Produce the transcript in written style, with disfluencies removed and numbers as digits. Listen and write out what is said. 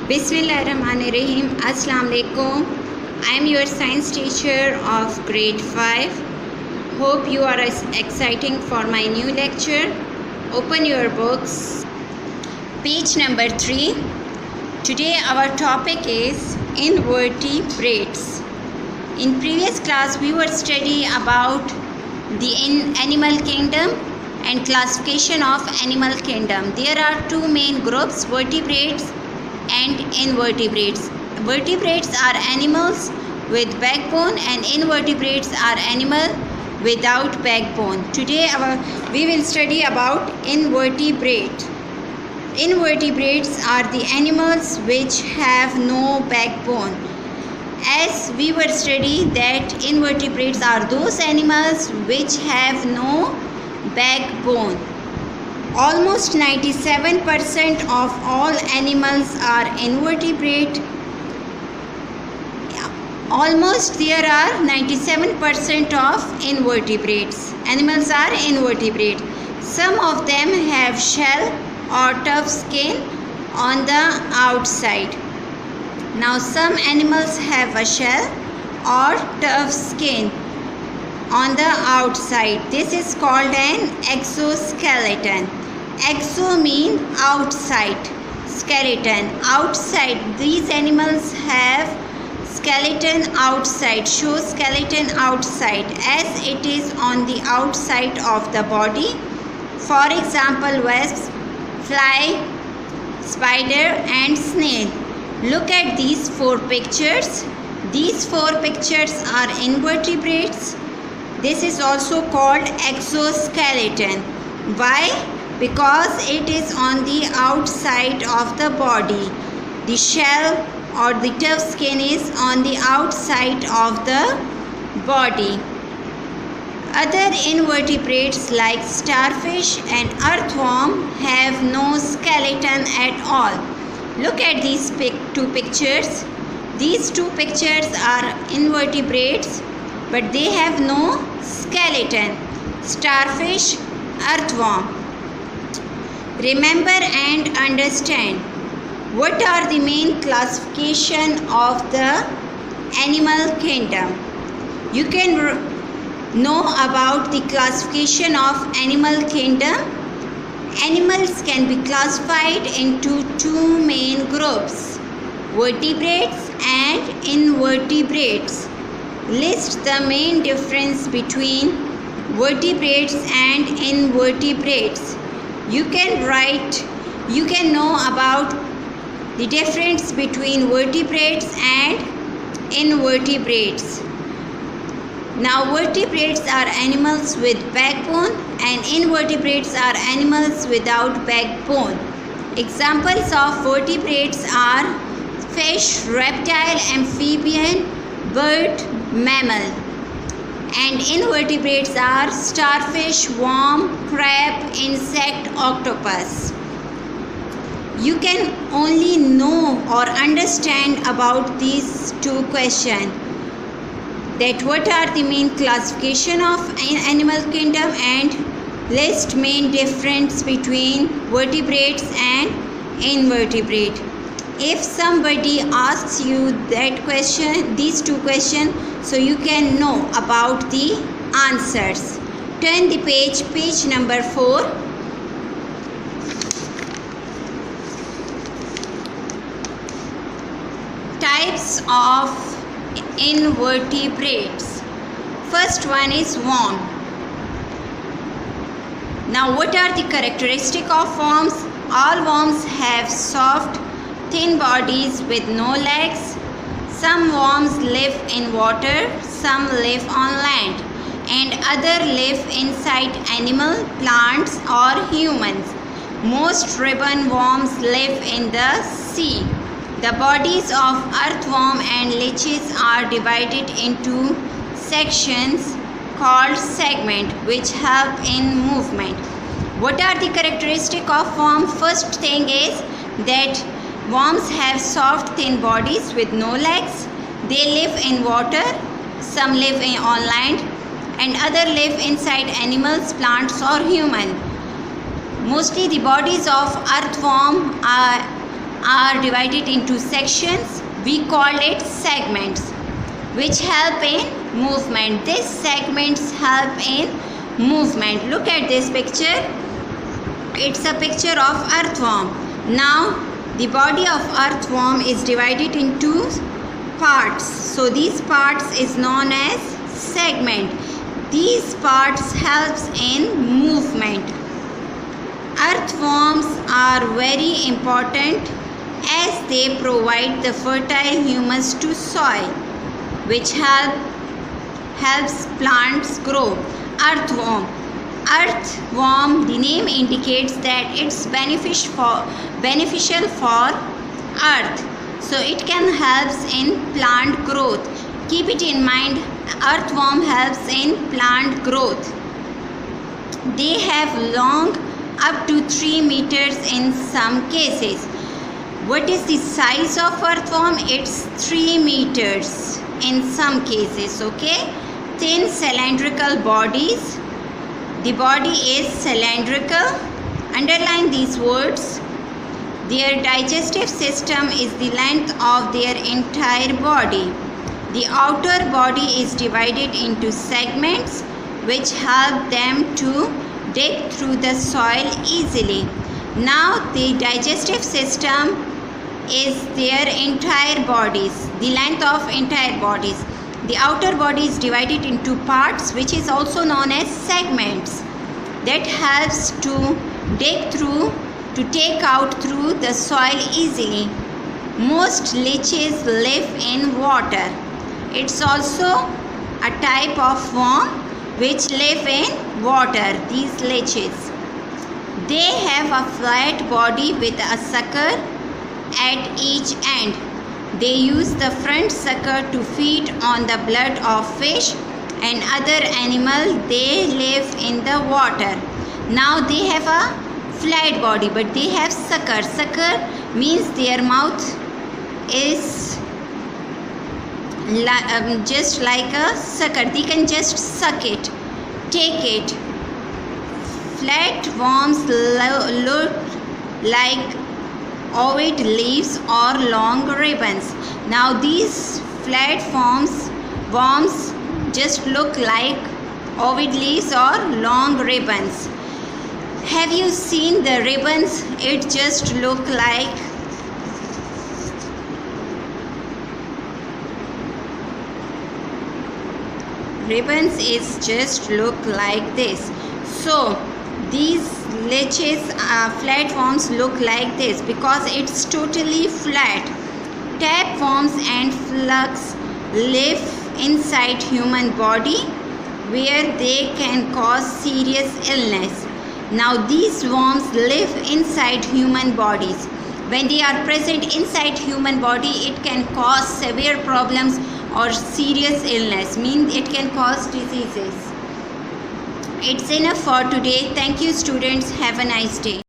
Bismillahirrahmanirrahim. Assalamu alaikum. I am your science teacher of grade 5. Hope you are exciting for my new lecture. Open your books. Page number 3. Today our topic is invertebrates. In previous class we were studying about the animal kingdom and classification of animal kingdom. There are two main groups, vertebrates and invertebrates. Vertebrates are animals with backbone and invertebrates are animals without backbone. Today we will study about invertebrate. Invertebrates are the animals which have no backbone. As we were studying that invertebrates are those animals which have no backbone. Almost 97% of all animals are invertebrate. Almost there are 97% of invertebrates. Animals are invertebrate. Some of them have shell or tough skin on the outside. Now some animals have a shell or tough skin on the outside. This is called an exoskeleton. Exo means outside, skeleton, outside. These animals have skeleton outside, show skeleton outside as it is on the outside of the body. For example, wasps, fly, spider and snail. Look at these four pictures. These four pictures are invertebrates. This is also called exoskeleton. Why? Because it is on the outside of the body. The shell or the tough skin is on the outside of the body. Other invertebrates like starfish and earthworm have no skeleton at all. Look at these two pictures. These two pictures are invertebrates, but they have no skeleton. Starfish, earthworm. Remember and understand what are the main classification of the animal kingdom. You can know about the classification of animal kingdom. Animals can be classified into two main groups, vertebrates and invertebrates. List the main difference between vertebrates and invertebrates. You can know about the difference between vertebrates and invertebrates. Now vertebrates are animals with backbone and invertebrates are animals without backbone. Examples of vertebrates are fish, reptile, amphibian, bird, mammal. And invertebrates are starfish, worm, crab, insect, octopus. You can only know or understand about these two questions. That what are the main classification of animal kingdom and list main difference between vertebrates and invertebrate. If somebody asks you that question, these two questions, so you can know about the answers. Turn the page number 4. Types of invertebrates. First one is worm. Now what are the characteristics of worms? All worms have soft, thin bodies with no legs. Some worms live in water, some live on land, and other live inside animal, plants or humans. Most ribbon worms live in the sea. The bodies of earthworm and leeches are divided into sections called segment which help in movement. What are the characteristics of worm? First thing is that worms have soft thin bodies with no legs. They live in water, some live on land and other live inside animals, plants or human. Mostly the bodies of earthworm are divided into sections. We call it segments, which help in movement. These segments help in movement. Look at this picture. It's a picture of earthworm. Now the body of earthworm is divided into parts. So these parts is known as segment. These parts helps in movement. Earthworms are very important as they provide the fertile humus to soil, which helps plants grow. Earthworm. Earthworm, the name indicates that it's beneficial for earth. So it can help in plant growth. Keep it in mind, earthworm helps in plant growth. They have long up to 3 meters in some cases. What is the size of earthworm? It's 3 meters in some cases. Okay, thin cylindrical bodies. The body is cylindrical. Underline these words. Their digestive system is the length of their entire body. The outer body is divided into segments which help them to dig through the soil easily. Now the digestive system is their entire bodies, the length of entire bodies. The outer body is divided into parts, which is also known as segments, that helps to dig through, to take out through the soil easily. Most leeches live in water. It's also a type of worm which live in water, these leeches. They have a flat body with a sucker at each end. They use the front sucker to feed on the blood of fish and other animal. They live in the water. Now they have a flat body, but they have sucker. Sucker means their mouth is just like a sucker. They can just suck it, take it. Flat worms look like ovid leaves or long ribbons. Now these flat worms just look like ovid leaves or long ribbons. Have you seen the ribbons? It just look like ribbons is just look like this. So these leeches, flatworms look like this because it's totally flat. Tapeworms and slugs live inside human body where they can cause serious illness. Now these worms live inside human bodies. When they are present inside human body, it can cause severe problems or serious illness, means it can cause diseases. It's enough for today. Thank you, students. Have a nice day.